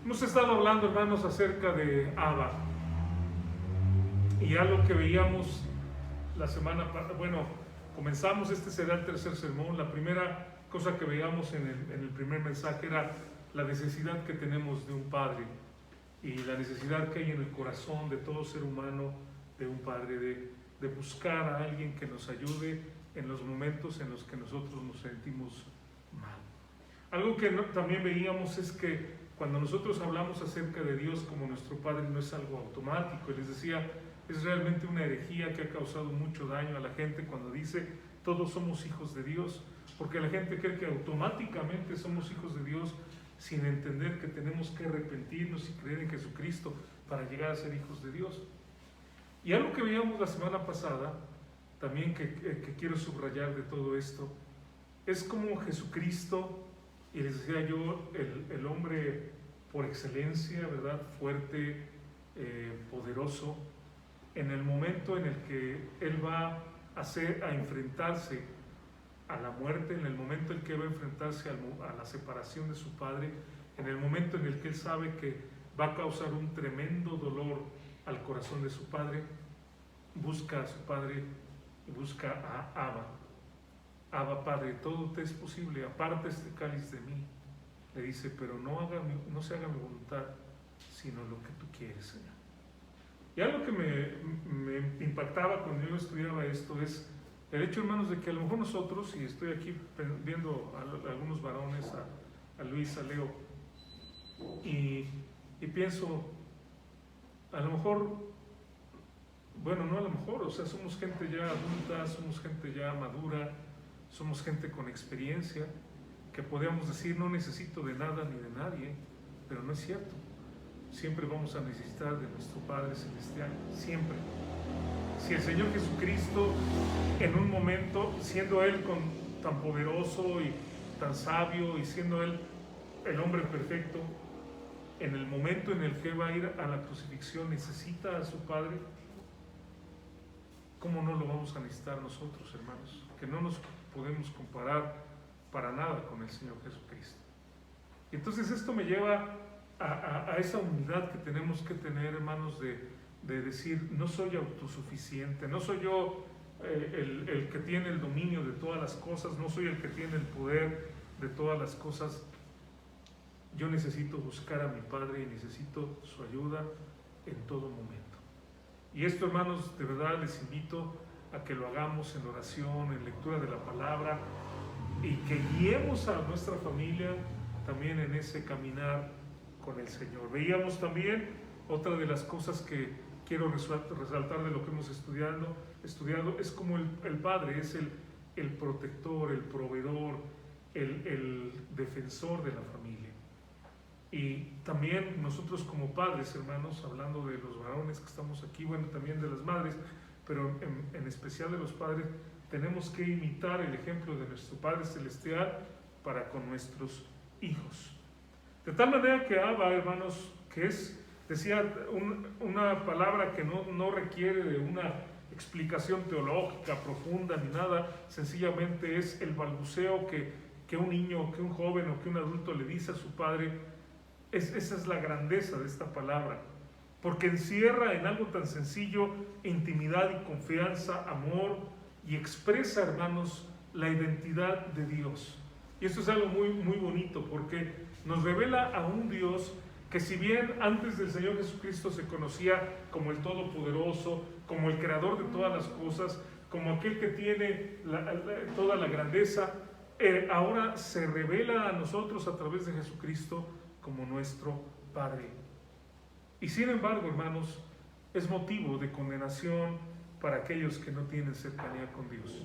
Hemos estado hablando, hermanos, acerca de Abba. Y algo que veíamos la semana pasada, bueno, comenzamos, este será el tercer sermón. La primera cosa que veíamos en el primer mensaje era la necesidad que tenemos de un padre y la necesidad que hay en el corazón de todo ser humano de un padre, de buscar a alguien que nos ayude en los momentos en los que nosotros nos sentimos mal. Algo que también veíamos es que cuando nosotros hablamos acerca de Dios como nuestro Padre no es algo automático. Y les decía, es realmente una herejía que ha causado mucho daño a la gente cuando dice todos somos hijos de Dios, porque la gente cree que automáticamente somos hijos de Dios sin entender que tenemos que arrepentirnos y creer en Jesucristo para llegar a ser hijos de Dios. Y algo que veíamos la semana pasada, también que quiero subrayar de todo esto, es como Jesucristo, y les decía yo, el hombre por excelencia, ¿verdad? Fuerte, poderoso, en el momento en el que Él va a enfrentarse a la muerte, en el momento en el que va a enfrentarse a la separación de su Padre, en el momento en el que Él sabe que va a causar un tremendo dolor al corazón de su Padre, busca a su Padre y busca a Abba. Abba, Padre, todo te es posible, aparta este cáliz de mí. Le dice, pero no se haga mi voluntad, sino lo que tú quieres, Señor. Y algo que me impactaba cuando yo estudiaba esto es el hecho, hermanos, de que a lo mejor nosotros, y estoy aquí viendo a algunos varones, a Luis, a Leo, y pienso, a lo mejor, bueno, no a lo mejor, o sea, somos gente ya adulta, somos gente ya madura, somos gente con experiencia, que podemos decir, no necesito de nada ni de nadie, pero no es cierto. Siempre vamos a necesitar de nuestro Padre Celestial, siempre. Si el Señor Jesucristo, en un momento, siendo Él tan poderoso y tan sabio, y siendo Él el hombre perfecto, en el momento en el que va a ir a la crucifixión, necesita a su Padre, ¿cómo no lo vamos a necesitar nosotros, hermanos? Que no nos podemos comparar para nada con el Señor Jesucristo. Y entonces esto me lleva a esa humildad que tenemos que tener, hermanos, de decir, no soy autosuficiente, no soy yo el que tiene el dominio de todas las cosas, no soy el que tiene el poder de todas las cosas. Yo necesito buscar a mi Padre y necesito su ayuda en todo momento. Y esto, hermanos, de verdad les invito a que lo hagamos en oración, en lectura de la palabra, y que guiemos a nuestra familia también en ese caminar con el Señor. Veíamos también otra de las cosas que quiero resaltar de lo que hemos estudiado es como el Padre es el protector, el proveedor, el defensor de la familia. Y también nosotros como padres, hermanos, hablando de los varones que estamos aquí, bueno, también de las madres, pero en especial de los padres, tenemos que imitar el ejemplo de nuestro Padre Celestial para con nuestros hijos. De tal manera que Abba, hermanos, que es, decía, una palabra que no requiere de una explicación teológica profunda ni nada, sencillamente es el balbuceo que un niño, que un joven o que un adulto le dice a su padre. Esa es la grandeza de esta palabra, porque encierra en algo tan sencillo intimidad y confianza, amor, y expresa, hermanos, la identidad de Dios. Y esto es algo muy, muy bonito, porque nos revela a un Dios que, si bien antes del Señor Jesucristo se conocía como el Todopoderoso, como el Creador de todas las cosas, como aquel que tiene toda la grandeza, ahora se revela a nosotros a través de Jesucristo como nuestro Padre. Y sin embargo, hermanos, es motivo de condenación para aquellos que no tienen cercanía con Dios.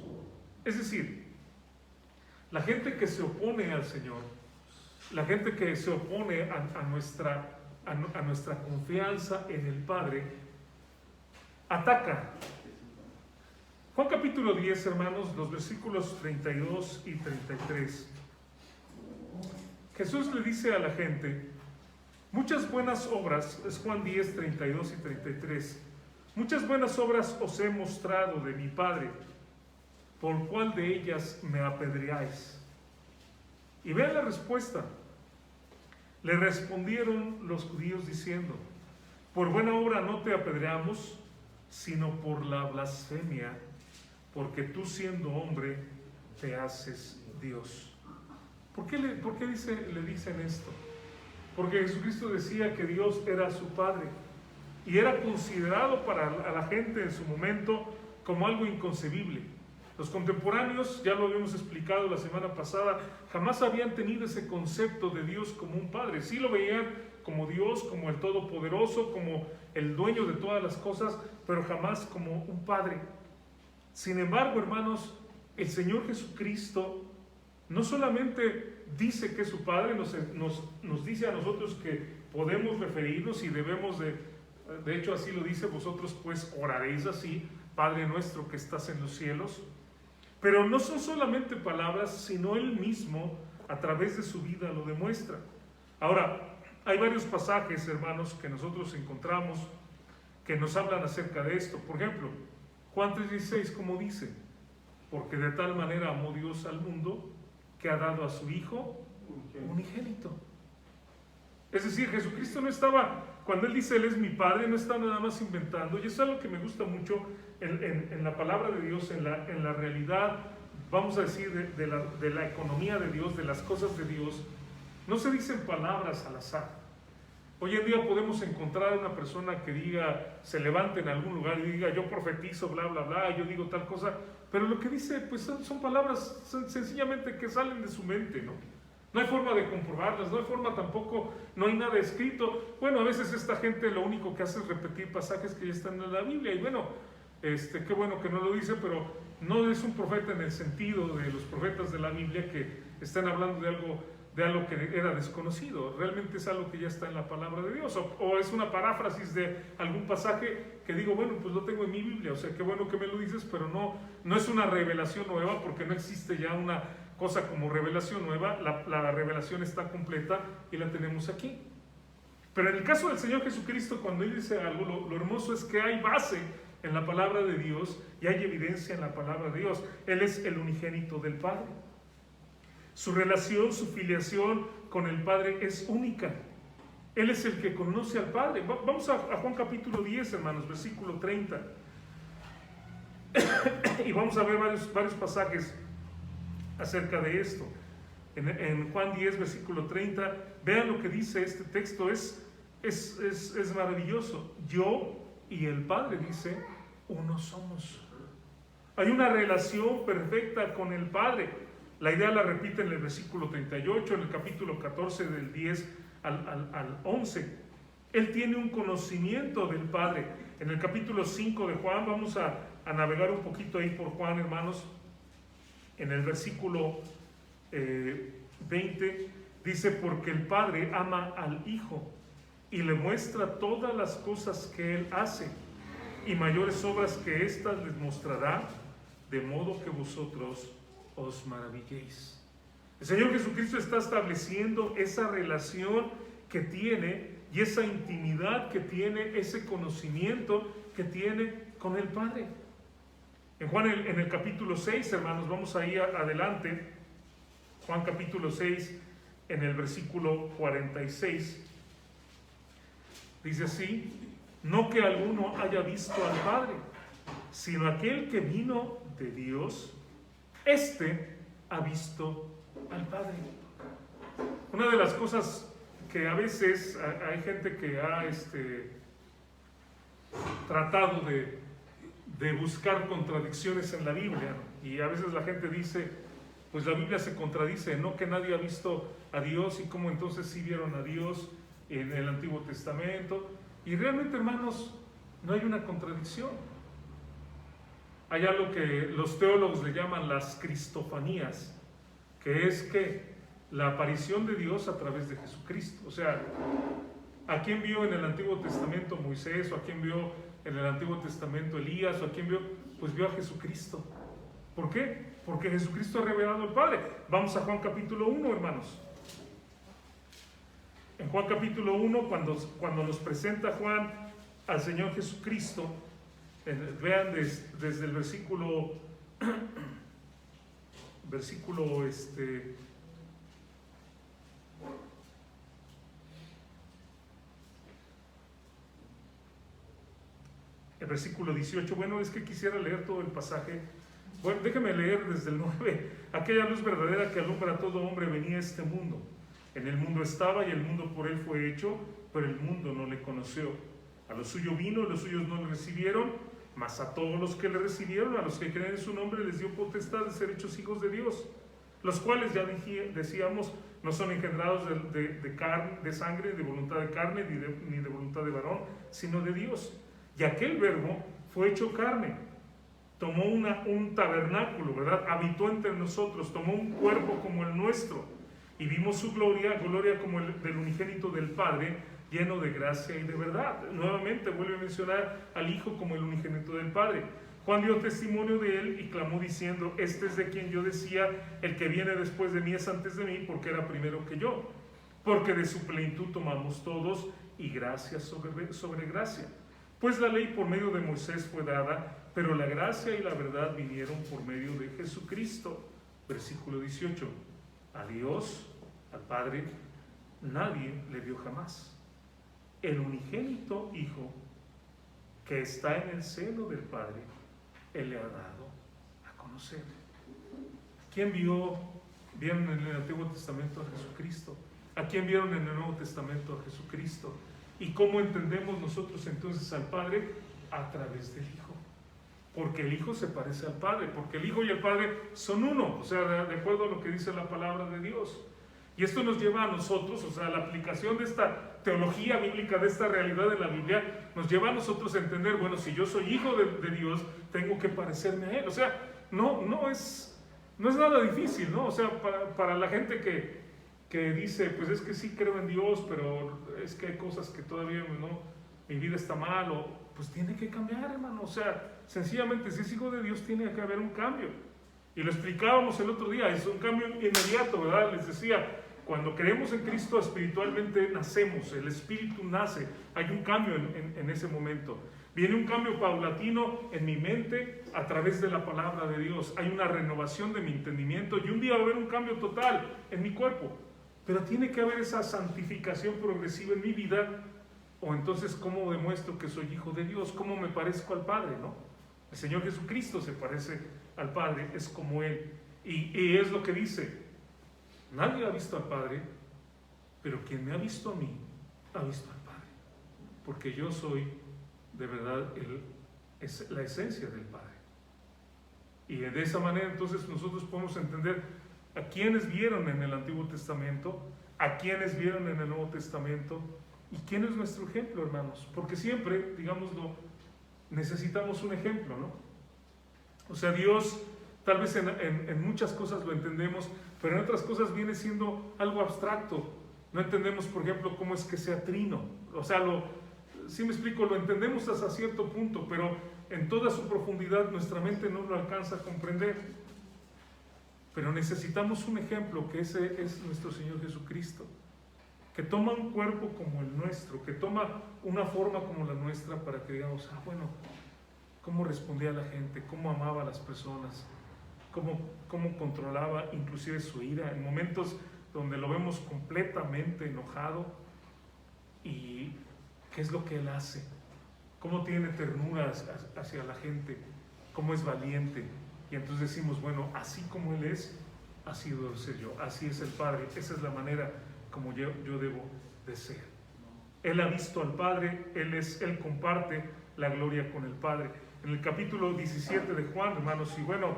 Es decir, la gente que se opone al Señor, la gente que se opone a nuestra confianza en el Padre, ataca. Juan capítulo 10, hermanos, los versículos 32 y 33. Jesús le dice a la gente, muchas buenas obras, es Juan 10, 32 y 33, muchas buenas obras os he mostrado de mi Padre, ¿por cuál de ellas me apedreáis? Y vean la respuesta, Le respondieron los judíos diciendo: por buena obra no te apedreamos, sino por la blasfemia, porque tú siendo hombre te haces Dios. ¿Por qué le dicen esto? Porque Jesucristo decía que Dios era su Padre y era considerado para la gente en su momento como algo inconcebible. Los contemporáneos, ya lo habíamos explicado la semana pasada, jamás habían tenido ese concepto de Dios como un Padre. Sí lo veían como Dios, como el Todopoderoso, como el dueño de todas las cosas, pero jamás como un Padre. Sin embargo, hermanos, el Señor Jesucristo no solamente dice que es su Padre, nos dice a nosotros que podemos referirnos y debemos de hecho así lo dice: vosotros pues oraréis así, Padre nuestro que estás en los cielos. Pero no son solamente palabras, sino Él mismo a través de su vida lo demuestra. Ahora, hay varios pasajes, hermanos, que nosotros encontramos que nos hablan acerca de esto. Por ejemplo, Juan 3:16, como dice: porque de tal manera amó Dios al mundo que ha dado a su Hijo unigénito. Es decir, Jesucristo no estaba, cuando Él dice Él es mi Padre, no está nada más inventando. Y eso es algo que me gusta mucho en la palabra de Dios, en la realidad, vamos a decir, de la economía de Dios, de las cosas de Dios. No se dicen palabras al azar. Hoy en día podemos encontrar una persona que diga, se levante en algún lugar y diga: yo profetizo, bla, bla, bla, yo digo tal cosa, pero lo que dice pues son palabras sencillamente que salen de su mente, ¿no? No hay forma de comprobarlas, no hay forma tampoco, no hay nada escrito. Bueno, a veces esta gente lo único que hace es repetir pasajes que ya están en la Biblia, y bueno, qué bueno que no lo dice, pero no es un profeta en el sentido de los profetas de la Biblia que están hablando de algo que era desconocido. Realmente es algo que ya está en la palabra de Dios, o es una paráfrasis de algún pasaje que digo, bueno, pues lo tengo en mi Biblia, o sea, qué bueno que me lo dices, pero no es una revelación nueva, porque no existe ya una cosa como revelación nueva. La revelación está completa y la tenemos aquí. Pero en el caso del Señor Jesucristo, cuando Él dice algo, lo hermoso es que hay base en la palabra de Dios y hay evidencia en la palabra de Dios. Él es el unigénito del Padre. Su relación, su filiación con el Padre es única. Él es el que conoce al Padre. Vamos a Juan capítulo 10, hermanos, versículo 30. Y vamos a ver varios pasajes acerca de esto. En Juan 10, versículo 30, vean lo que dice este texto. Es maravilloso. Yo y el Padre, dice, uno somos. Hay una relación perfecta con el Padre. La idea la repite en el versículo 38, en el capítulo 14, del 10 al 11. Él tiene un conocimiento del Padre. En el capítulo 5 de Juan, vamos a navegar un poquito ahí por Juan, hermanos. En el versículo 20 dice: porque el Padre ama al Hijo y le muestra todas las cosas que Él hace, y mayores obras que éstas les mostrará, de modo que vosotros os maravilléis. El Señor Jesucristo está estableciendo esa relación que tiene y esa intimidad que tiene, ese conocimiento que tiene con el Padre. En Juan, en el capítulo 6, hermanos, vamos ahí adelante. Juan capítulo 6, en el versículo 46, dice así: no que alguno haya visto al Padre, sino aquel que vino de Dios, este ha visto al Padre. Una de las cosas que a veces hay gente que ha tratado de buscar contradicciones en la Biblia, y a veces la gente dice, pues la Biblia se contradice, no que nadie ha visto a Dios, y cómo entonces sí vieron a Dios en el Antiguo Testamento. Y realmente, hermanos, no hay una contradicción. Hay algo que los teólogos le llaman las cristofanías, que es que la aparición de Dios a través de Jesucristo. O sea, ¿a quién vio en el Antiguo Testamento Moisés? ¿O a quién vio en el Antiguo Testamento Elías? ¿O a quién vio? Pues vio a Jesucristo. ¿Por qué? Porque Jesucristo ha revelado al Padre. Vamos a Juan capítulo 1, hermanos. En Juan capítulo 1, cuando nos presenta Juan al Señor Jesucristo, vean desde el versículo 1 el versículo 18. Bueno, es que quisiera leer todo el pasaje. Bueno, déjeme leer desde el 9. Aquella luz verdadera que alumbra a todo hombre venía a este mundo. En el mundo estaba y el mundo por él fue hecho, pero el mundo no le conoció. A lo suyo vino, los suyos no le recibieron, mas a todos los que le recibieron, a los que creen en su nombre, les dio potestad de ser hechos hijos de Dios, los cuales ya decíamos, no son engendrados de sangre, de voluntad de carne, ni de voluntad de varón, sino de Dios. Y aquel verbo fue hecho carne, tomó un tabernáculo, ¿verdad? Habitó entre nosotros, tomó un cuerpo como el nuestro, y vimos su gloria como el del unigénito del Padre, lleno de gracia y de verdad. Nuevamente vuelve a mencionar al Hijo como el unigénito del Padre. Juan dio testimonio de él y clamó diciendo: este es de quien yo decía, el que viene después de mí es antes de mí, porque era primero que yo. Porque de su plenitud tomamos todos, y gracia sobre gracia. Pues la ley por medio de Moisés fue dada, pero la gracia y la verdad vinieron por medio de Jesucristo. Versículo 18. A Dios, al Padre, nadie le vio jamás. El unigénito Hijo, que está en el seno del Padre, Él le ha dado a conocer. ¿Quién vieron en el Antiguo Testamento a Jesucristo? ¿A quién vieron en el Nuevo Testamento a Jesucristo? ¿Y cómo entendemos nosotros entonces al Padre? A través del Hijo. Porque el Hijo se parece al Padre, porque el Hijo y el Padre son uno, o sea, de acuerdo a lo que dice la palabra de Dios. Y esto nos lleva a nosotros, o sea, la aplicación de esta teología bíblica, de esta realidad de la Biblia, nos lleva a nosotros a entender, bueno, si yo soy hijo de Dios, tengo que parecerme a Él. O sea, no es nada difícil, ¿no? O sea, para la gente que dice, pues es que sí creo en Dios, pero es que hay cosas que todavía no, mi vida está mal, pues tiene que cambiar, hermano. O sea, sencillamente, si es hijo de Dios, tiene que haber un cambio. Y lo explicábamos el otro día, es un cambio inmediato, ¿verdad? Les decía, cuando creemos en Cristo espiritualmente nacemos, el Espíritu nace, hay un cambio en ese momento. Viene un cambio paulatino en mi mente a través de la palabra de Dios. Hay una renovación de mi entendimiento y un día va a haber un cambio total en mi cuerpo. Pero tiene que haber esa santificación progresiva en mi vida, o entonces ¿cómo demuestro que soy hijo de Dios? ¿Cómo me parezco al Padre, no? El Señor Jesucristo se parece al Padre, es como Él. Y es lo que dice: nadie ha visto al Padre, pero quien me ha visto a mí, ha visto al Padre. Porque yo soy, de verdad, es la esencia del Padre. Y de esa manera entonces nosotros podemos entender a quienes vieron en el Antiguo Testamento, a quienes vieron en el Nuevo Testamento, y quién es nuestro ejemplo, hermanos. Porque siempre, digámoslo, necesitamos un ejemplo, ¿no? O sea, Dios, tal vez en muchas cosas lo entendemos, pero en otras cosas viene siendo algo abstracto. No entendemos, por ejemplo, cómo es que sea trino. O sea, si me explico, lo entendemos hasta cierto punto, pero en toda su profundidad nuestra mente no lo alcanza a comprender. Pero necesitamos un ejemplo, que ese es nuestro Señor Jesucristo, que toma un cuerpo como el nuestro, que toma una forma como la nuestra, para que digamos, bueno, cómo respondía a la gente, cómo amaba a las personas, cómo controlaba inclusive su ira, en momentos donde lo vemos completamente enojado. Y qué es lo que Él hace, cómo tiene ternura hacia la gente, cómo es valiente. Y entonces decimos, bueno, así como Él es, así debo ser yo, así es el Padre, esa es la manera como yo debo de ser. Él ha visto al Padre, Él comparte la gloria con el Padre. En el capítulo 17 de Juan, hermanos, y bueno,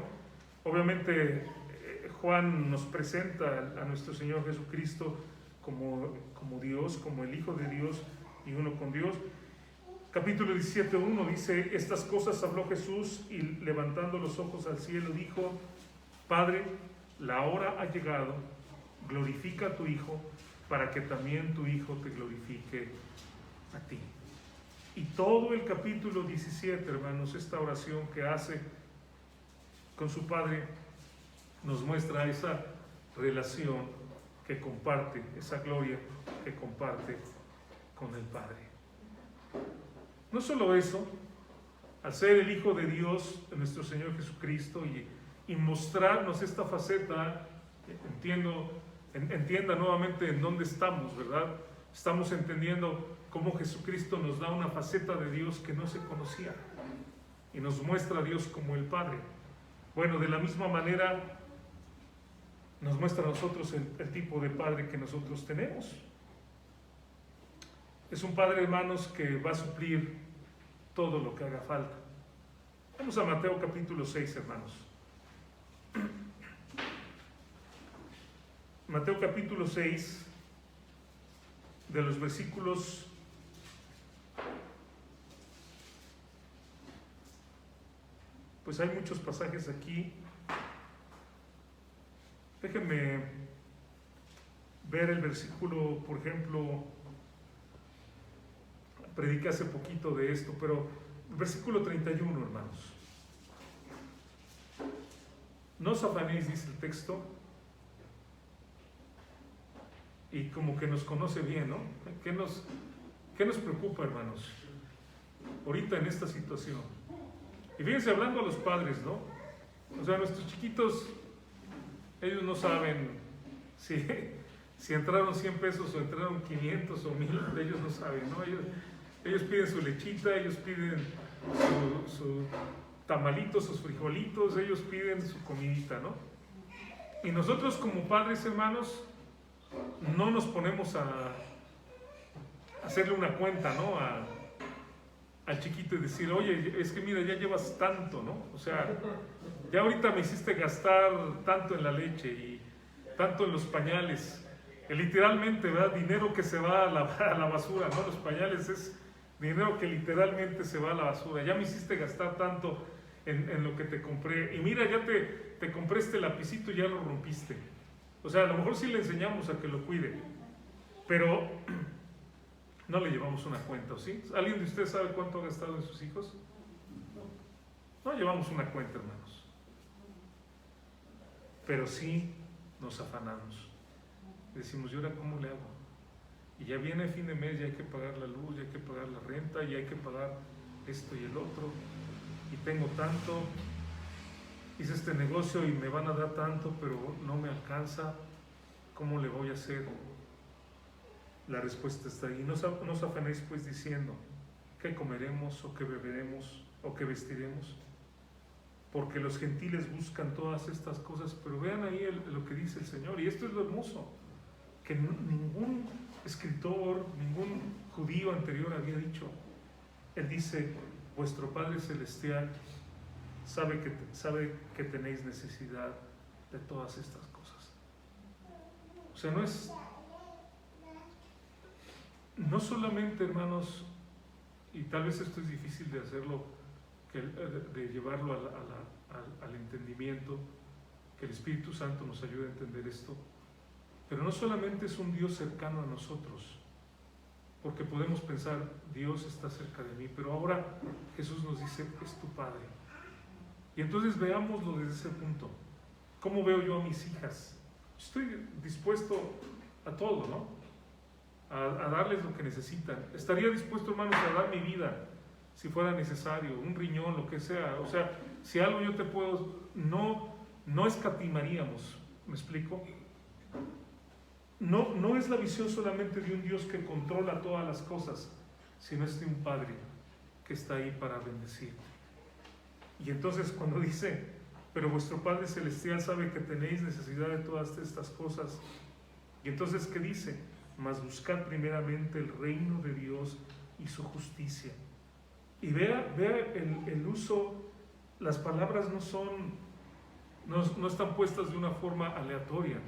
obviamente Juan nos presenta a nuestro Señor Jesucristo como Dios, como el Hijo de Dios y uno con Dios. Capítulo 17:1 dice: estas cosas habló Jesús, y levantando los ojos al cielo dijo: Padre, la hora ha llegado, glorifica a tu Hijo, para que también tu Hijo te glorifique a ti. Y todo el capítulo 17, hermanos, esta oración que hace con su Padre, nos muestra esa relación que comparte, esa gloria que comparte con el Padre. No solo eso, al ser el Hijo de Dios, de nuestro Señor Jesucristo, y mostrarnos esta faceta, entienda nuevamente en dónde estamos, ¿verdad? Estamos entendiendo cómo Jesucristo nos da una faceta de Dios que no se conocía. y nos muestra a Dios como el Padre. Bueno, de la misma manera nos muestra a nosotros el tipo de Padre que nosotros tenemos. Es un Padre, hermanos, que va a suplir todo lo que haga falta. Vamos a Mateo capítulo 6, hermanos. Mateo capítulo 6, de los versículos pues hay muchos pasajes aquí. Déjenme ver el versículo, por ejemplo, prediqué hace poquito de esto, pero el versículo 31, hermanos. No os afanéis, dice el texto, y como que nos conoce bien, ¿no? ¿Qué nos preocupa, hermanos? Ahorita en esta situación. Y fíjense, hablando a los padres, ¿no? O sea, nuestros chiquitos, ellos no saben si entraron 100 pesos o entraron 500 o 1000, ellos no saben, ¿no? Ellos piden su lechita, ellos piden su tamalito, sus frijolitos, ellos piden su comidita, ¿no? Y nosotros como padres, hermanos, no nos ponemos a hacerle una cuenta, ¿no? Al chiquito y decir, oye, es que mira, ya llevas tanto, ¿no? O sea, ya ahorita me hiciste gastar tanto en la leche y tanto en los pañales. Literalmente, ¿verdad? Dinero que se va a la basura, ¿no? Los pañales es dinero que literalmente se va a la basura. Ya me hiciste gastar tanto en lo que te compré. Y mira, ya te compré este lapicito y ya lo rompiste. O sea, a lo mejor sí le enseñamos a que lo cuide, pero no le llevamos una cuenta, ¿o sí? ¿Alguien de ustedes sabe cuánto ha gastado en sus hijos? No llevamos una cuenta, hermanos. Pero sí nos afanamos. Decimos, ¿y ahora cómo le hago? Y ya viene el fin de mes, ya hay que pagar la luz, ya hay que pagar la renta, ya hay que pagar esto y el otro. Y tengo tanto, hice este negocio y me van a dar tanto, pero no me alcanza. ¿Cómo le voy a hacer? La respuesta está ahí. No os afanéis pues diciendo, ¿qué comeremos o qué beberemos o qué vestiremos? Porque los gentiles buscan todas estas cosas, pero vean ahí lo que dice el Señor. Y esto es lo hermoso, que ningún escritor, ningún judío anterior había dicho. Él dice, vuestro Padre Celestial sabe que tenéis necesidad de todas estas cosas. O sea, no solamente, hermanos, y tal vez esto es difícil de hacerlo, de llevarlo al entendimiento, que el Espíritu Santo nos ayude a entender esto, pero no solamente es un Dios cercano a nosotros, porque podemos pensar, Dios está cerca de mí, pero ahora Jesús nos dice, es tu Padre. Y entonces veámoslo desde ese punto. ¿Cómo veo yo a mis hijas? Estoy dispuesto a todo, ¿no? A darles lo que necesitan. Estaría dispuesto, hermanos, a dar mi vida, si fuera necesario, un riñón, lo que sea. O sea, si algo yo te puedo, no escatimaríamos, ¿me explico? No es la visión solamente de un Dios que controla todas las cosas, sino es de un Padre que está ahí para bendecir. Y entonces cuando dice, pero vuestro Padre Celestial sabe que tenéis necesidad de todas estas cosas, y entonces ¿qué dice? Mas buscad primeramente el reino de Dios y su justicia. Y vea el uso, las palabras no están puestas de una forma aleatoria.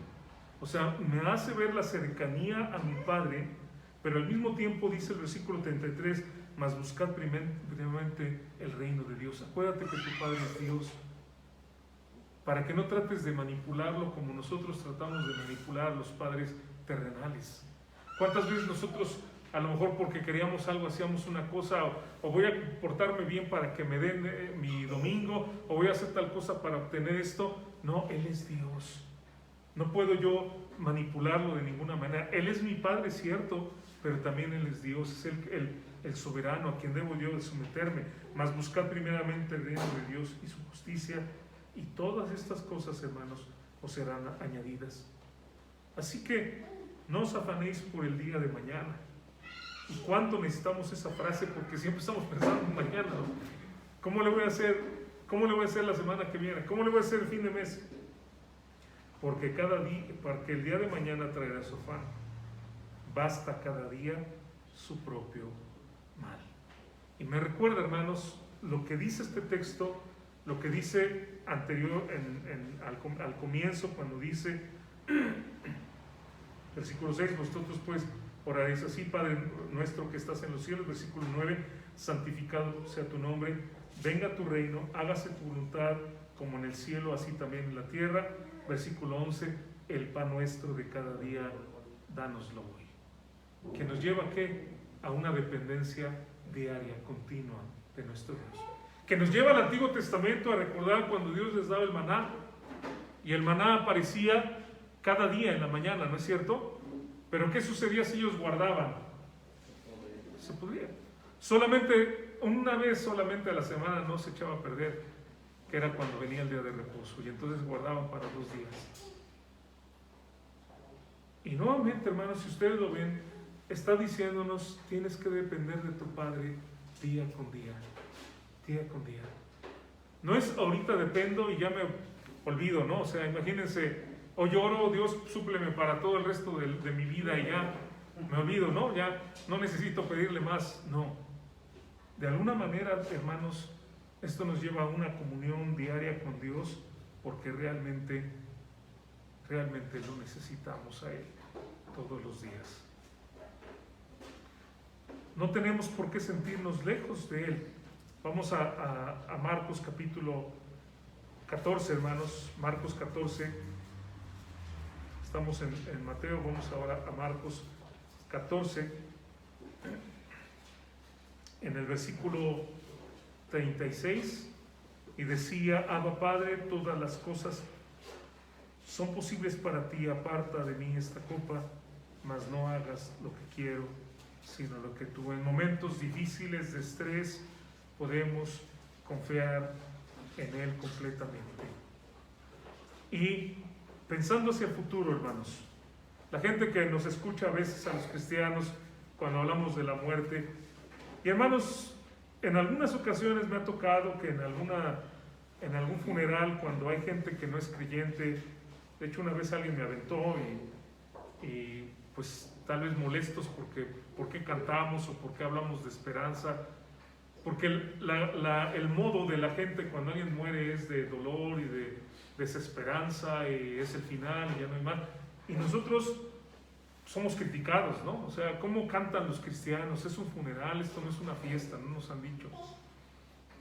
O sea, me hace ver la cercanía a mi Padre, pero al mismo tiempo dice el versículo 33, mas buscad primeramente el reino de Dios. Acuérdate que tu Padre es Dios, para que no trates de manipularlo como nosotros tratamos de manipular a los padres terrenales. ¿Cuántas veces nosotros, a lo mejor porque queríamos algo, hacíamos una cosa, o voy a portarme bien para que me den mi domingo, o voy a hacer tal cosa para obtener esto? No, Él es Dios. No puedo yo manipularlo de ninguna manera. Él es mi Padre, cierto, pero también Él es Dios, es el soberano a quien debo yo de someterme. Mas buscad primeramente el reino de Dios y su justicia, y todas estas cosas, hermanos, os serán añadidas. Así que no os afanéis por el día de mañana. ¿Y cuánto necesitamos esa frase? Porque siempre estamos pensando en mañana, ¿no? ¿Cómo le voy a hacer? ¿Cómo le voy a hacer la semana que viene? ¿Cómo le voy a hacer el fin de mes? Porque el día de mañana traerá su afán. Basta cada día su propio mal. Y me recuerda, hermanos, lo que dice este texto, lo que dice anterior al comienzo, cuando dice, versículo 6, vosotros pues oraréis así: Padre nuestro que estás en los cielos. Versículo 9, santificado sea tu nombre, venga tu reino, hágase tu voluntad como en el cielo, así también en la tierra. Versículo 11, el pan nuestro de cada día, dánoslo hoy. Que nos lleva ¿a qué? A una dependencia diaria, continua de nuestro Dios. Que nos lleva al Antiguo Testamento a recordar cuando Dios les daba el maná, y el maná aparecía cada día en la mañana, ¿no es cierto? Pero ¿qué sucedía si ellos guardaban? Se podría. Una vez solamente a la semana no se echaba a perder, que era cuando venía el día de reposo, y entonces guardaban para 2 días. Y nuevamente, hermanos, si ustedes lo ven, está diciéndonos: tienes que depender de tu Padre día con día, día con día. No es ahorita dependo y ya me olvido, ¿no? O sea, imagínense, hoy oro, Dios súpleme para todo el resto de mi vida y ya me olvido, ¿no? Ya no necesito pedirle más, no. De alguna manera, hermanos, esto nos lleva a una comunión diaria con Dios, porque realmente lo necesitamos a Él todos los días. No tenemos por qué sentirnos lejos de Él. Vamos a Marcos capítulo 14, hermanos. Marcos 14. Estamos en Mateo, vamos ahora a Marcos 14. En el versículo 36. Y decía: Abba Padre, todas las cosas son posibles para ti, aparta de mí esta copa, mas no hagas lo que quiero, sino lo que tú. En momentos difíciles de estrés podemos confiar en Él completamente. Y pensando hacia el futuro, hermanos, la gente que nos escucha a veces a los cristianos cuando hablamos de la muerte, y hermanos, en algunas ocasiones me ha tocado que en algún funeral, cuando hay gente que no es creyente, de hecho una vez alguien me aventó y pues tal vez molestos por qué cantamos o por qué hablamos de esperanza, porque el modo de la gente cuando alguien muere es de dolor y de desesperanza, y es el final y ya no hay más, y nosotros somos criticados, ¿no? O sea, ¿cómo cantan los cristianos? Es un funeral, esto no es una fiesta, no nos han dicho.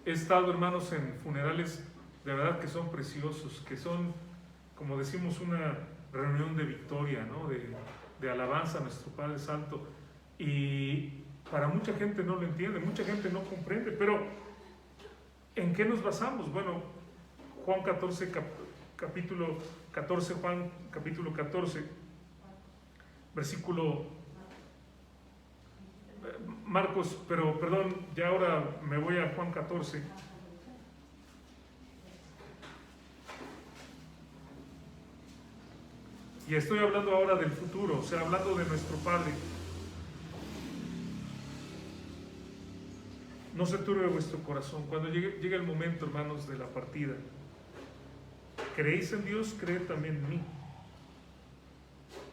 He estado, hermanos, en funerales de verdad que son preciosos, que son, como decimos, una reunión de victoria, ¿no? De alabanza a nuestro Padre Santo. Y para mucha gente no lo entiende, mucha gente no comprende, pero ¿en qué nos basamos? Bueno, Juan 14, capítulo 14, Juan capítulo 14, versículo Marcos, pero perdón, ya ahora me voy a Juan 14. Y estoy hablando ahora del futuro, o sea, hablando de nuestro Padre. No se turbe vuestro corazón. Cuando llegue el momento, hermanos, de la partida, ¿creéis en Dios? Creed también en mí.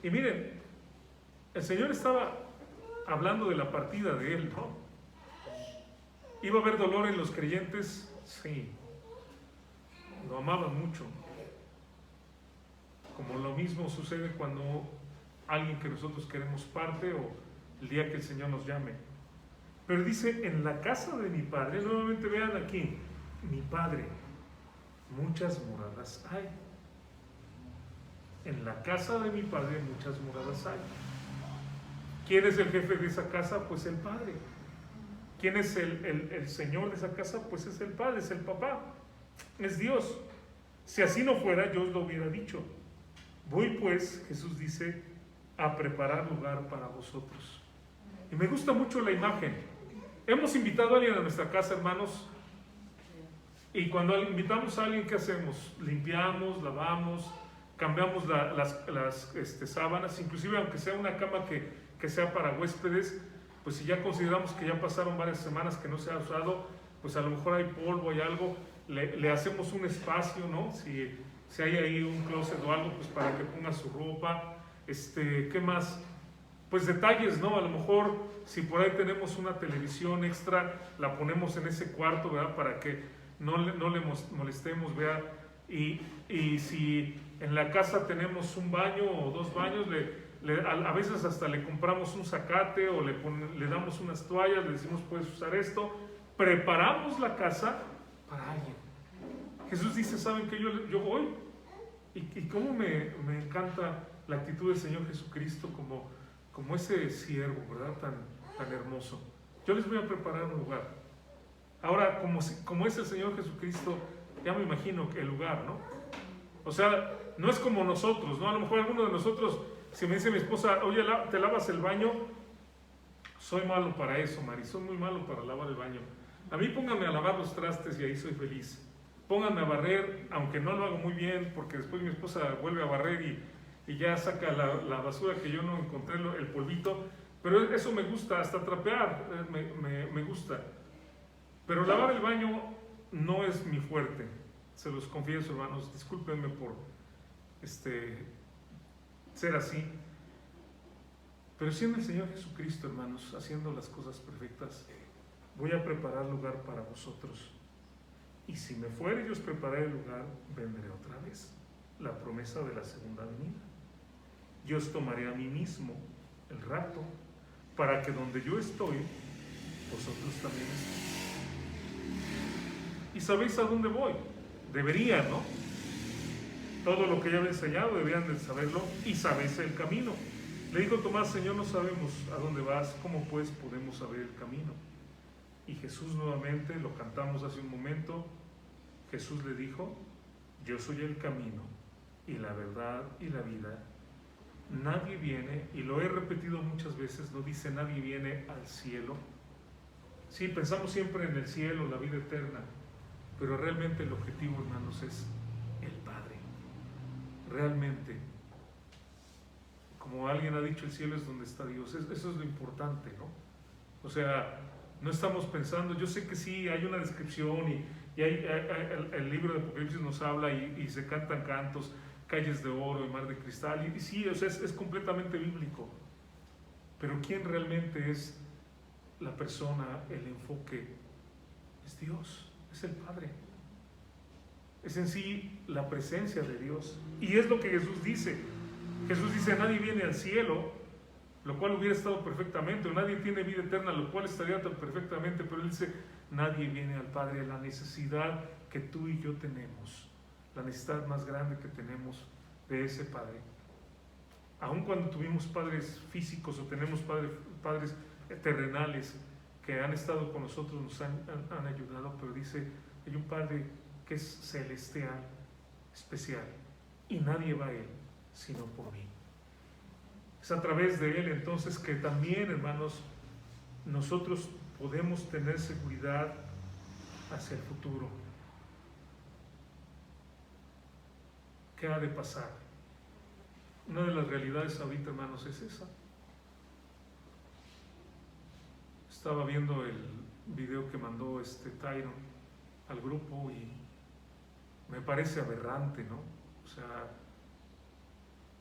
Y miren, el Señor estaba hablando de la partida de Él, ¿no? ¿Iba a haber dolor en los creyentes? Sí. Lo amaban mucho. Como lo mismo sucede cuando alguien que nosotros queremos parte, o el día que el Señor nos llame. Pero dice: en la casa de mi Padre, nuevamente vean aquí, mi Padre, muchas moradas hay. En la casa de mi Padre muchas moradas hay. ¿Quién es el jefe de esa casa? Pues el Padre. ¿Quién es el Señor de esa casa? Pues es el Padre, es el Papá, es Dios. Si así no fuera, yo os lo hubiera dicho. Voy pues, Jesús dice, a preparar lugar para vosotros. Y me gusta mucho la imagen. Hemos invitado a alguien a nuestra casa, hermanos, y cuando invitamos a alguien, ¿qué hacemos? Limpiamos, lavamos, cambiamos las sábanas, inclusive aunque sea una cama que sea para huéspedes, pues si ya consideramos que ya pasaron varias semanas que no se ha usado, pues a lo mejor hay polvo, hay algo, le hacemos un espacio, ¿no? Si hay ahí un closet o algo, pues para que ponga su ropa. ¿Qué más? Pues detalles, ¿no? A lo mejor si por ahí tenemos una televisión extra, la ponemos en ese cuarto, ¿verdad? Para que no le molestemos, ¿verdad? Y si en la casa tenemos un baño o dos baños, a veces hasta le compramos un zacate o le damos unas toallas, le decimos puedes usar esto, preparamos la casa para alguien. Jesús dice, ¿saben qué? Yo voy. Y cómo me encanta la actitud del Señor Jesucristo como ese siervo, ¿verdad? Tan hermoso. Yo les voy a preparar un lugar. Ahora, como es el Señor Jesucristo, ya me imagino el lugar, ¿no? O sea, no es como nosotros, ¿no? A lo mejor alguno de nosotros, si me dice mi esposa, oye, ¿te lavas el baño? Soy malo para eso, Mari, soy muy malo para lavar el baño. A mí pónganme a lavar los trastes y ahí soy feliz. Pónganme a barrer, aunque no lo hago muy bien, porque después mi esposa vuelve a barrer y ya saca la basura que yo no encontré, el polvito. Pero eso me gusta, hasta trapear me gusta. Pero lavar el baño no es mi fuerte, se los confieso, hermanos, discúlpenme por ser así. Pero siendo el Señor Jesucristo, hermanos, haciendo las cosas perfectas, voy a preparar lugar para vosotros. Y si me fuere y os prepararé el lugar, vendré otra vez. La promesa de la segunda venida. Yo os tomaré a mí mismo el rapto, para que donde yo estoy, vosotros también estéis. ¿Y sabéis a dónde voy? Deberían, ¿no? Todo lo que ya he enseñado deberían de saberlo, y sabéis el camino. Le dijo Tomás, Señor, no sabemos a dónde vas, ¿cómo pues podemos saber el camino? Y Jesús nuevamente, lo cantamos hace un momento, Jesús le dijo, yo soy el camino y la verdad y la vida. Nadie viene, y lo he repetido muchas veces, no dice nadie viene al cielo. Sí, pensamos siempre en el cielo, la vida eterna, pero realmente el objetivo, hermanos, es el Padre. Realmente, como alguien ha dicho, el cielo es donde está Dios. Eso es lo importante, ¿no? O sea, no estamos pensando, yo sé que sí, hay una descripción y el libro de Apocalipsis nos habla y se cantan cantos, calles de oro y mar de cristal, y sí, o sea, es completamente bíblico. Pero ¿quién realmente es la persona, el enfoque? Es Dios, es el Padre. Es en sí la presencia de Dios. Y es lo que Jesús dice. Jesús dice, nadie viene al cielo, lo cual hubiera estado perfectamente, o nadie tiene vida eterna, lo cual estaría tan perfectamente, pero él dice, nadie viene al Padre. La necesidad que tú y yo tenemos, la necesidad más grande que tenemos de ese Padre. Aun cuando tuvimos padres físicos o tenemos padres terrenales que han estado con nosotros, nos han ayudado, pero dice, hay un Padre que es celestial, especial, y nadie va a Él sino por mí. Es a través de Él entonces que también, hermanos, nosotros podemos tener seguridad hacia el futuro. ¿Qué ha de pasar? Una de las realidades ahorita, hermanos, es esa. Estaba viendo el video que mandó Tyron al grupo y me parece aberrante, ¿no? O sea,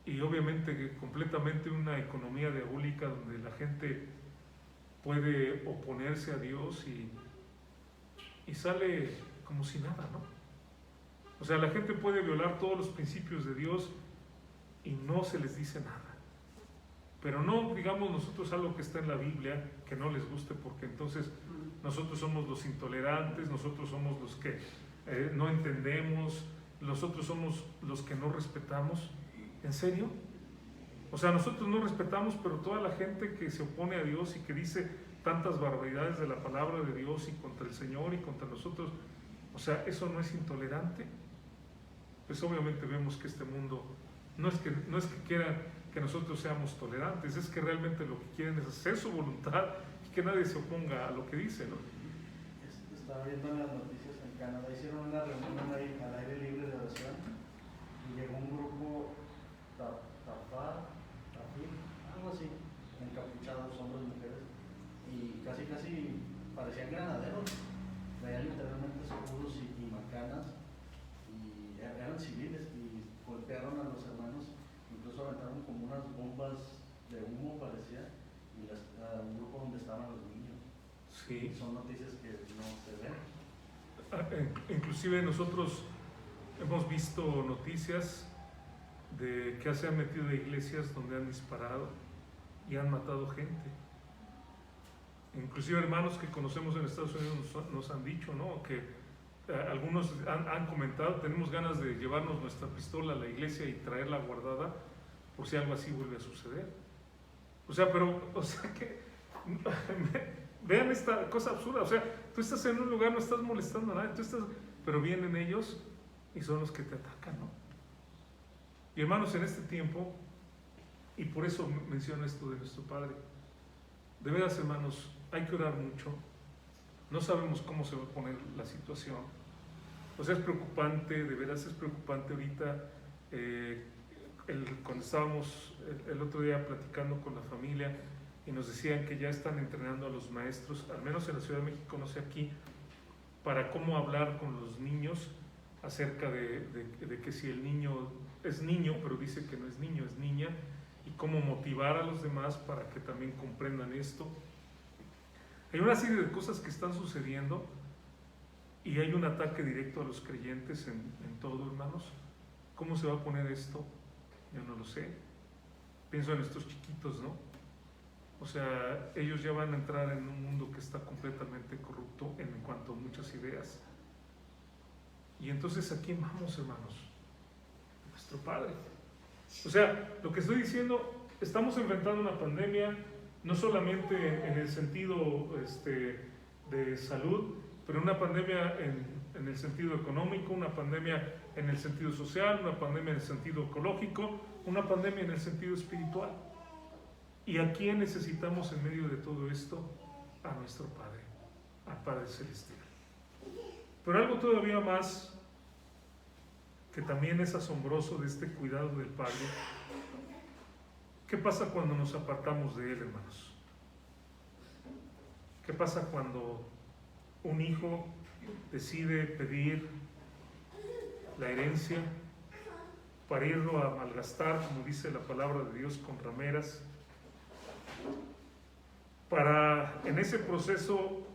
y obviamente completamente una economía diabólica donde la gente puede oponerse a Dios y sale como si nada, ¿no? O sea, la gente puede violar todos los principios de Dios y no se les dice nada. Pero no digamos nosotros algo que está en la Biblia que no les guste, porque entonces nosotros somos los intolerantes, nosotros somos los que no entendemos, nosotros somos los que no respetamos. ¿En serio? O sea, nosotros no respetamos, pero toda la gente que se opone a Dios y que dice tantas barbaridades de la palabra de Dios y contra el Señor y contra nosotros, o sea, ¿eso no es intolerante? Pues obviamente vemos que este mundo no es que quiera que nosotros seamos tolerantes, es que realmente lo que quieren es hacer su voluntad y que nadie se oponga a lo que dice, ¿no? Estaba viendo en las noticias en Canadá, hicieron una reunión ahí al aire libre de oración y llegó un grupo algo así, encapuchados, hombres y mujeres, y casi parecían granaderos, traían literalmente escudos y macanas, y eran civiles, y golpearon a los hermanos, incluso aventaron como unas bombas de humo, parecía, y a un grupo donde estaban los niños. Sí. Son noticias que no se ven. Inclusive nosotros hemos visto noticias de que se han metido a iglesias donde han disparado y han matado gente. Inclusive hermanos que conocemos en Estados Unidos nos han dicho, ¿no?, que algunos han comentado, tenemos ganas de llevarnos nuestra pistola a la iglesia y traerla guardada por si algo así vuelve a suceder. O sea, que vean esta cosa absurda. O sea, tú estás en un lugar, no estás molestando a nadie, pero vienen ellos y son los que te atacan, ¿no? Y hermanos, en este tiempo, y por eso menciono esto de nuestro Padre, de veras, hermanos, hay que orar mucho. No sabemos cómo se va a poner la situación. O sea, es preocupante, de veras es preocupante ahorita. Cuando estábamos el otro día platicando con la familia y nos decían que ya están entrenando a los maestros, al menos en la Ciudad de México, no sé aquí, para cómo hablar con los niños acerca de que si el niño es niño, pero dice que no es niño, es niña, y cómo motivar a los demás para que también comprendan esto. Hay una serie de cosas que están sucediendo y hay un ataque directo a los creyentes en todo, hermanos. ¿Cómo se va a poner esto? Yo no lo sé. Pienso en estos chiquitos, ¿no? O sea, ellos ya van a entrar en un mundo que está completamente corrupto en cuanto a muchas ideas. Y entonces, ¿a quién vamos, hermanos? A nuestro Padre. O sea, lo que estoy diciendo, estamos enfrentando una pandemia, no solamente en el sentido de salud, pero una pandemia en el sentido económico, una pandemia en el sentido social, una pandemia en el sentido ecológico, una pandemia en el sentido espiritual. ¿Y a quién necesitamos en medio de todo esto? A nuestro Padre, al Padre Celestial. Pero algo todavía más que también es asombroso de este cuidado del Padre. ¿Qué pasa cuando nos apartamos de Él, hermanos? ¿Qué pasa cuando un hijo decide pedir la herencia para irlo a malgastar, como dice la palabra de Dios, con rameras, para en ese proceso,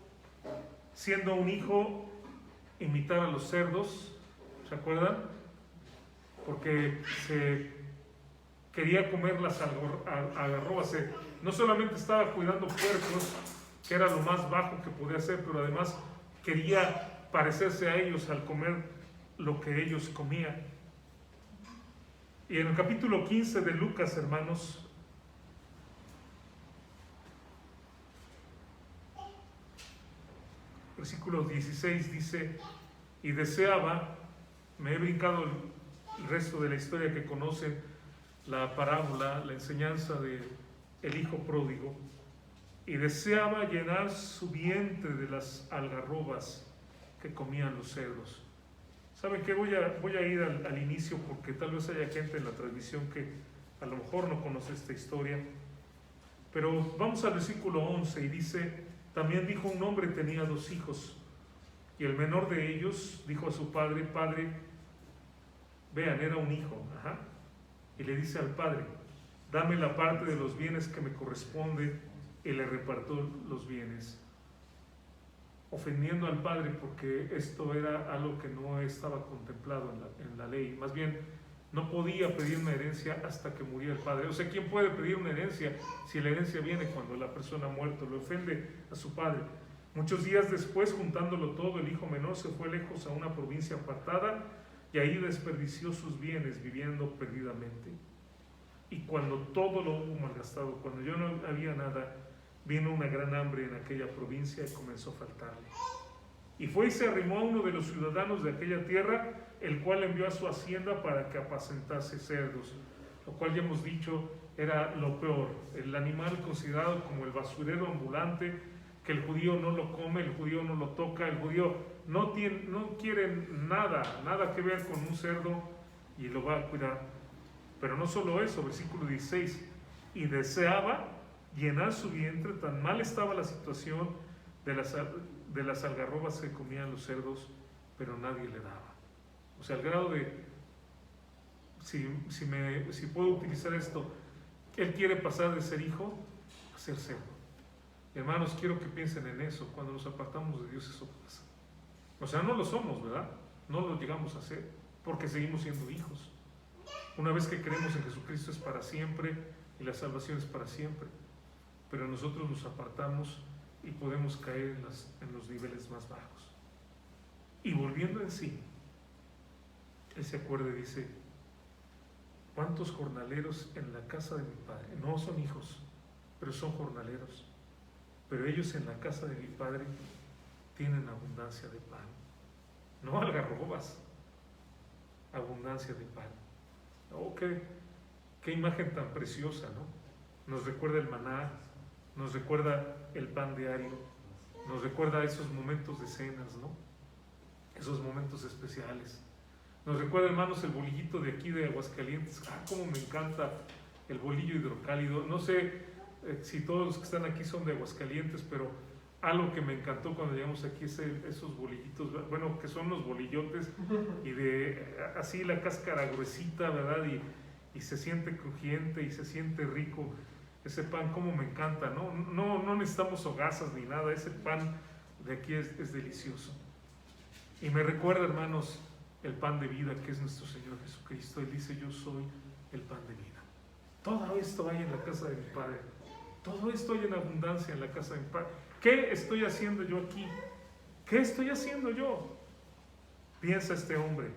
siendo un hijo, imitar a los cerdos? ¿Se acuerdan? Porque se quería comer las algarrobas. No solamente estaba cuidando puercos, que era lo más bajo que podía hacer, pero además quería parecerse a ellos al comer lo que ellos comían. Y en el capítulo 15 de Lucas, hermanos, versículo 16 dice: y deseaba, me he brincado el resto de la historia que conocen, la parábola, la enseñanza de el hijo pródigo, y deseaba llenar su vientre de las algarrobas que comían los cerdos. ¿Saben qué? Voy a ir al inicio, porque tal vez haya gente en la transmisión que a lo mejor no conoce esta historia. Pero vamos al versículo 11 y dice: también dijo un hombre tenía 2 hijos, y el menor de ellos dijo a su padre: Padre, vean, era un hijo, y le dice al padre: dame la parte de los bienes que me corresponde, y le repartió los bienes, ofendiendo al padre, porque esto era algo que no estaba contemplado en la ley. Más bien, no podía pedir una herencia hasta que muriera el padre. O sea, ¿quién puede pedir una herencia si la herencia viene cuando la persona ha muerto? Le ofende a su padre. Muchos días después, juntándolo todo, el hijo menor se fue lejos a una provincia apartada y ahí desperdició sus bienes viviendo perdidamente. Y cuando todo lo hubo malgastado, cuando ya no había nada, vino una gran hambre en aquella provincia y comenzó a faltarle. Y fue y se arrimó a uno de los ciudadanos de aquella tierra, el cual envió a su hacienda para que apacentase cerdos, lo cual ya hemos dicho era lo peor, el animal considerado como el basurero ambulante, que el judío no lo come, el judío no lo toca, el judío no quiere nada que ver con un cerdo y lo va a cuidar. Pero no solo eso, versículo 16, y deseaba llenar su vientre, tan mal estaba la situación de las algarrobas se comían los cerdos, pero nadie le daba. O sea, al grado de, si puedo utilizar esto, él quiere pasar de ser hijo a ser cerdo. Hermanos, quiero que piensen en eso. Cuando nos apartamos de Dios, eso pasa. O sea, no lo somos, ¿verdad? No lo llegamos a ser, porque seguimos siendo hijos. Una vez que creemos en Jesucristo es para siempre y la salvación es para siempre. Pero nosotros nos apartamos y podemos caer en los niveles más bajos. Y volviendo en sí, él se acuerda y dice: ¿cuántos jornaleros en la casa de mi padre? No son hijos, pero son jornaleros. Pero ellos en la casa de mi padre tienen abundancia de pan. No algarrobas, abundancia de pan. Oh, qué imagen tan preciosa, ¿no? Nos recuerda el maná, nos recuerda el pan diario, nos recuerda esos momentos de cenas, ¿no? Esos momentos especiales. Nos recuerda, hermanos, el bolillito de aquí de Aguascalientes. Cómo me encanta el bolillo hidrocálido. No sé si todos los que están aquí son de Aguascalientes, pero algo que me encantó cuando llegamos aquí es esos bolillitos, bueno, que son los bolillotes, y de así la cáscara gruesita, ¿verdad? Y se siente crujiente y se siente rico. Ese pan, cómo me encanta, ¿no? No necesitamos hogazas ni nada. Ese pan de aquí es delicioso. Y me recuerda, hermanos, el pan de vida que es nuestro Señor Jesucristo. Él dice: yo soy el pan de vida. Todo esto hay en la casa de mi Padre. Todo esto hay en abundancia en la casa de mi Padre. ¿Qué estoy haciendo yo aquí? ¿Qué estoy haciendo yo? Piensa este hombre.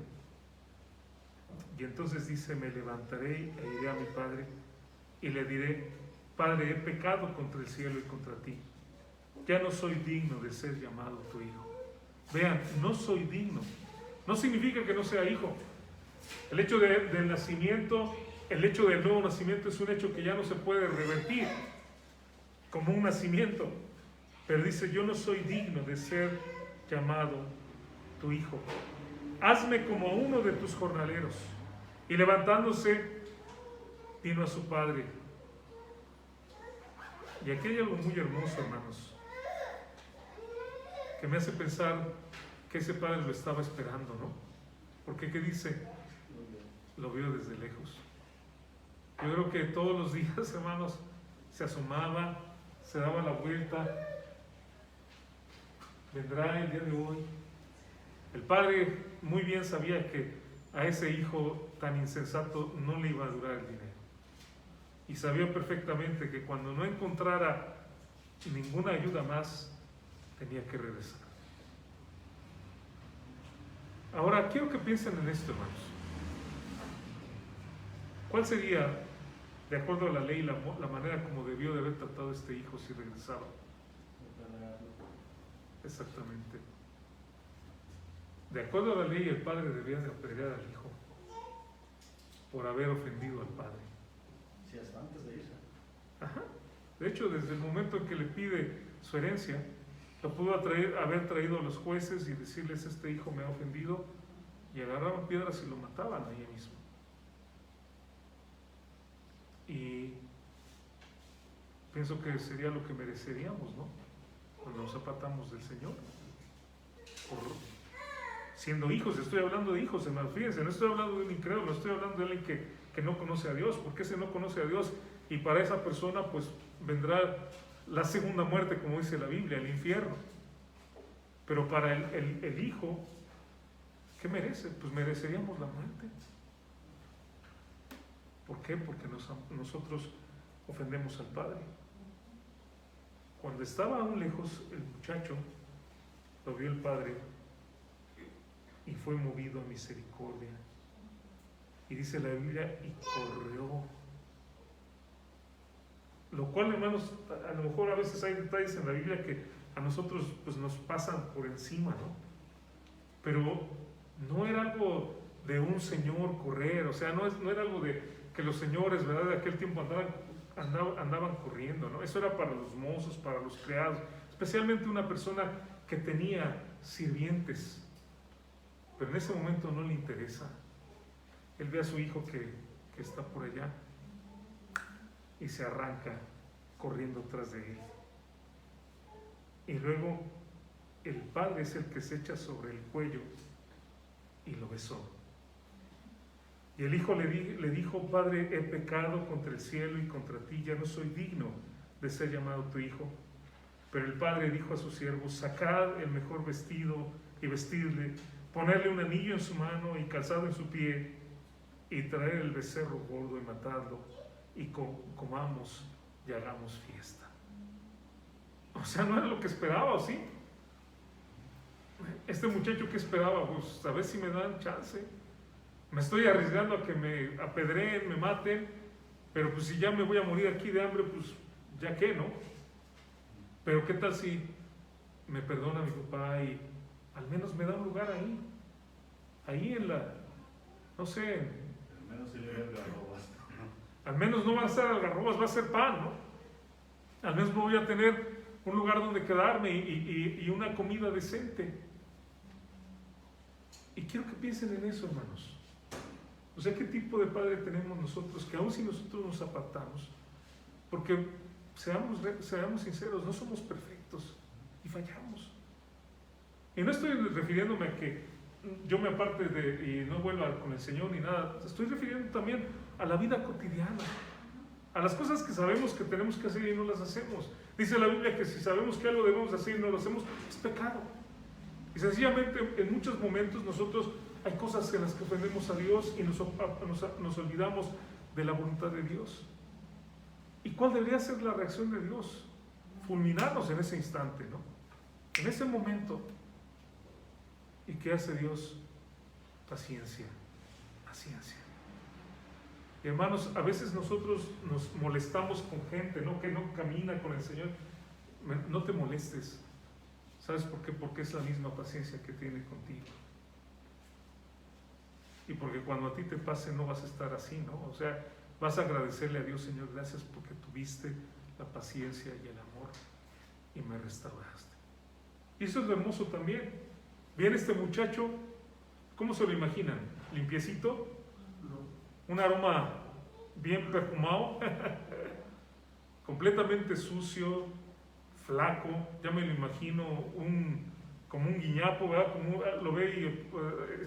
Y entonces dice: me levantaré e iré a mi padre y le diré: Padre, he pecado contra el cielo y contra ti. Ya no soy digno de ser llamado tu hijo. Vean, no soy digno. No significa que no sea hijo. El hecho del nacimiento, el hecho del nuevo nacimiento es un hecho que ya no se puede revertir como un nacimiento. Pero dice: yo no soy digno de ser llamado tu hijo. Hazme como uno de tus jornaleros. Y levantándose, vino a su padre. Y aquí hay algo muy hermoso, hermanos, que me hace pensar que ese padre lo estaba esperando, ¿no? Porque ¿qué dice? Lo vio desde lejos. Yo creo que todos los días, hermanos, se asomaba, se daba la vuelta. Vendrá el día de hoy. El padre muy bien sabía que a ese hijo tan insensato no le iba a durar el dinero. Y sabía perfectamente que cuando no encontrara ninguna ayuda más, tenía que regresar. Ahora, quiero que piensen en esto, hermanos. ¿Cuál sería, de acuerdo a la ley, la manera como debió de haber tratado a este hijo si regresaba? Exactamente. De acuerdo a la ley, el padre debía de apedrear al hijo por haber ofendido al padre. Sí, hasta antes de irse. Ajá. De hecho, desde el momento en que le pide su herencia, lo pudo haber traído a los jueces y decirles: este hijo me ha ofendido, y agarraban piedras y lo mataban ahí mismo. Y pienso que sería lo que mereceríamos, ¿no? Cuando nos apartamos del Señor, por siendo hijos. Estoy hablando de hijos, hermanos, fíjense, no estoy hablando de un incrédulo, estoy hablando de alguien que no conoce a Dios, porque ese no conoce a Dios, y para esa persona pues vendrá la segunda muerte, como dice la Biblia, el infierno. Pero para el hijo, ¿qué merece? Pues mereceríamos la muerte. ¿Por qué? Porque nosotros ofendemos al Padre. Cuando estaba aún lejos el muchacho, lo vio el Padre y fue movido a misericordia. Y dice la Biblia: y corrió. Lo cual, hermanos, a lo mejor a veces hay detalles en la Biblia que a nosotros pues nos pasan por encima, ¿no? Pero no era algo de un señor correr, o sea, no era algo de que los señores, ¿verdad?, de aquel tiempo andaban corriendo, ¿no? Eso era para los mozos, para los criados, especialmente una persona que tenía sirvientes. Pero en ese momento no le interesa. Él ve a su hijo que está por allá y se arranca corriendo tras de él. Y luego el padre es el que se echa sobre el cuello y lo besó. Y el hijo le dijo: Padre, he pecado contra el cielo y contra ti, ya no soy digno de ser llamado tu hijo. Pero el padre dijo a sus siervos: sacad el mejor vestido y vestidle, ponerle un anillo en su mano y calzado en su pie, y traer el becerro gordo y matadlo, y comamos y hagamos fiesta. O sea, no era lo que esperaba, ¿o sí? Este muchacho, que esperaba, pues a ver si me dan chance. Me estoy arriesgando a que me apedreen, me maten, pero pues si ya me voy a morir aquí de hambre, pues ya qué, ¿no? Pero qué tal si me perdona mi papá y al menos me da un lugar ahí en la, no sé, Al menos si le doy algarrobas. al menos no va a ser algarrobas, va a ser pan, ¿no? Al menos voy a tener un lugar donde quedarme y una comida decente. Y quiero que piensen en eso, hermanos. O sea, ¿qué tipo de padre tenemos nosotros? Que aun si nosotros nos apartamos, porque seamos sinceros, no somos perfectos y fallamos. Y no estoy refiriéndome a que yo me aparte y no vuelva con el Señor ni nada. Estoy refiriendo también a la vida cotidiana, a las cosas que sabemos que tenemos que hacer y no las hacemos. Dice la Biblia que si sabemos que algo debemos hacer y no lo hacemos, es pecado. Y sencillamente en muchos momentos nosotros hay cosas en las que ofendemos a Dios y nos olvidamos de la voluntad de Dios. ¿Y cuál debería ser la reacción de Dios? Fulminarnos en ese instante, ¿no? En ese momento. ¿Y qué hace Dios? Paciencia, paciencia. Y hermanos, a veces nosotros nos molestamos con gente, ¿no? Que no camina con el Señor. No te molestes. ¿Sabes por qué? Porque es la misma paciencia que tiene contigo. Y porque cuando a ti te pase no vas a estar así, ¿no? O sea, vas a agradecerle a Dios: Señor, gracias porque tuviste la paciencia y el amor y me restauraste. Y eso es lo hermoso también. Viene este muchacho, ¿cómo se lo imaginan? ¿Limpiecito? Un aroma bien perfumado, completamente sucio, flaco, ya me lo imagino, como un guiñapo, ¿verdad? Lo ve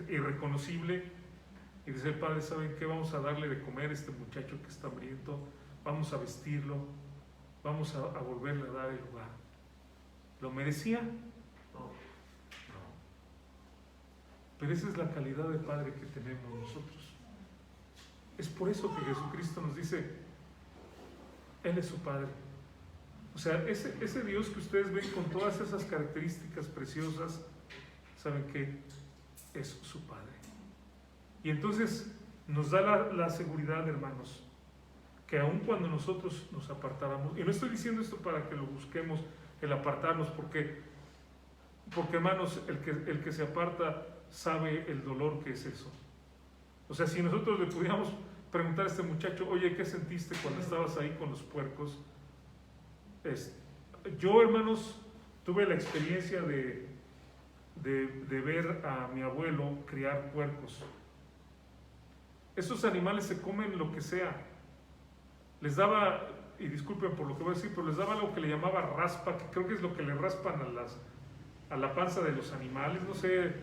irreconocible. Y dice el padre: ¿saben qué? Vamos a darle de comer a este muchacho que está hambriento, vamos a vestirlo, vamos a volverle a dar el lugar. ¿Lo merecía? No. Pero esa es la calidad de padre que tenemos nosotros. Es por eso que Jesucristo nos dice: Él es su Padre. O sea, ese Dios que ustedes ven con todas esas características preciosas, ¿saben qué? Es su Padre. Y entonces nos da la seguridad, hermanos, que aun cuando nosotros nos apartáramos, y no estoy diciendo esto para que lo busquemos, el apartarnos, porque hermanos, el que se aparta sabe el dolor que es eso. O sea, si nosotros le pudiéramos preguntar a este muchacho: oye, ¿qué sentiste cuando estabas ahí con los puercos? Yo, hermanos, tuve la experiencia de ver a mi abuelo criar puercos. Esos animales se comen lo que sea. Les daba, y disculpen por lo que voy a decir, pero les daba algo que le llamaba raspa, que creo que es lo que le raspan a la panza de los animales, no sé.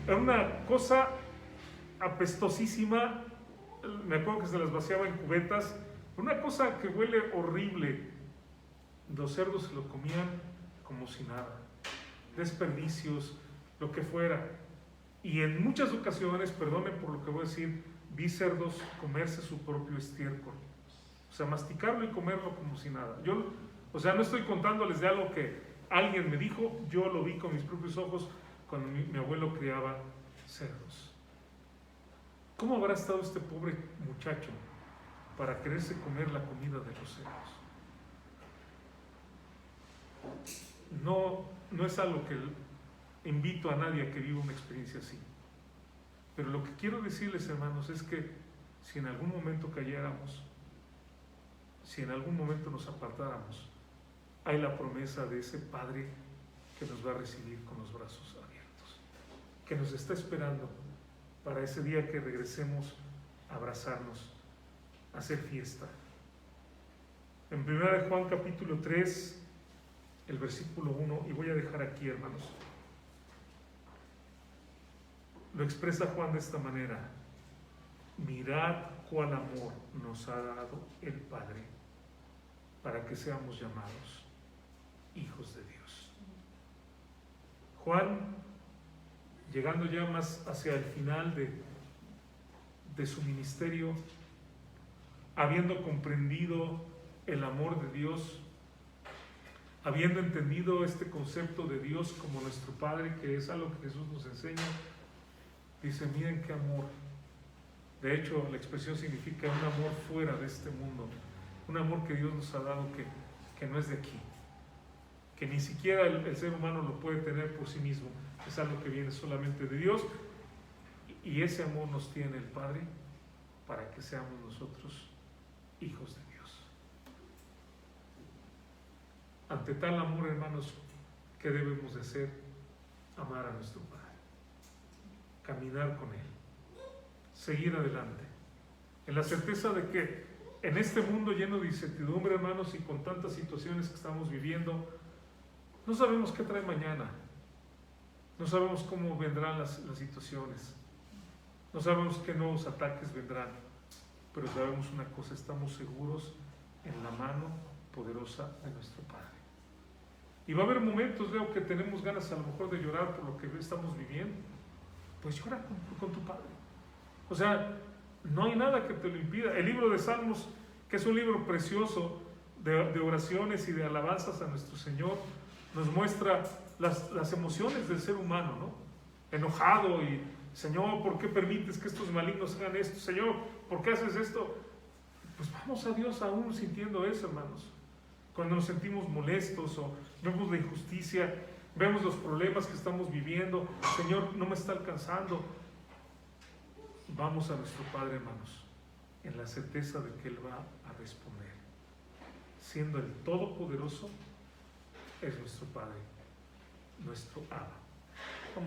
Era una cosa apestosísima. Me acuerdo que se las vaciaba en cubetas, una cosa que huele horrible. Los cerdos se lo comían como si nada, desperdicios, lo que fuera. Y en muchas ocasiones, perdonen por lo que voy a decir, vi cerdos comerse su propio estiércol, o sea, masticarlo y comerlo como si nada. O sea, no estoy contándoles de algo que alguien me dijo, yo lo vi con mis propios ojos cuando mi abuelo criaba cerdos. ¿Cómo habrá estado este pobre muchacho para quererse comer la comida de los cerdos? No es algo que invito a nadie a que viva una experiencia así. Pero lo que quiero decirles, hermanos, es que si en algún momento cayéramos, si en algún momento nos apartáramos, hay la promesa de ese Padre que nos va a recibir con los brazos abiertos, que nos está esperando para ese día que regresemos a abrazarnos, a hacer fiesta. En 1 Juan capítulo 3, el versículo 1, y voy a dejar aquí, hermanos. Lo expresa Juan de esta manera: mirad cuál amor nos ha dado el Padre para que seamos llamados hijos de Dios. Juan, llegando ya más hacia el final de su ministerio, habiendo comprendido el amor de Dios, habiendo entendido este concepto de Dios como nuestro Padre, que es algo que Jesús nos enseña, dice: miren qué amor. De hecho, la expresión significa un amor fuera de este mundo, un amor que Dios nos ha dado que no es de aquí, que ni siquiera el ser humano lo puede tener por sí mismo, es algo que viene solamente de Dios, y ese amor nos tiene el Padre para que seamos nosotros hijos de Dios. Ante tal amor, hermanos, ¿qué debemos de hacer? Amar a nuestro Padre, caminar con Él, seguir adelante, en la certeza de que en este mundo lleno de incertidumbre, hermanos, y con tantas situaciones que estamos viviendo, no sabemos qué trae mañana, no sabemos cómo vendrán las situaciones, no sabemos qué nuevos ataques vendrán, pero sabemos una cosa: estamos seguros en la mano poderosa de nuestro Padre. Y va a haber momentos, veo, que tenemos ganas a lo mejor de llorar por lo que estamos viviendo. Pues llora con tu Padre. O sea, no hay nada que te lo impida. El libro de Salmos, que es un libro precioso de oraciones y de alabanzas a nuestro Señor, nos muestra las emociones del ser humano, ¿no? Enojado y: Señor, ¿por qué permites que estos malignos hagan esto? Señor, ¿por qué haces esto? Pues vamos a Dios aún sintiendo eso, hermanos. Cuando nos sentimos molestos o vemos la injusticia, vemos los problemas que estamos viviendo, Señor, no me está alcanzando. Vamos a nuestro Padre, hermanos, en la certeza de que Él va a responder. Siendo el Todopoderoso, es nuestro Padre, nuestro Abba.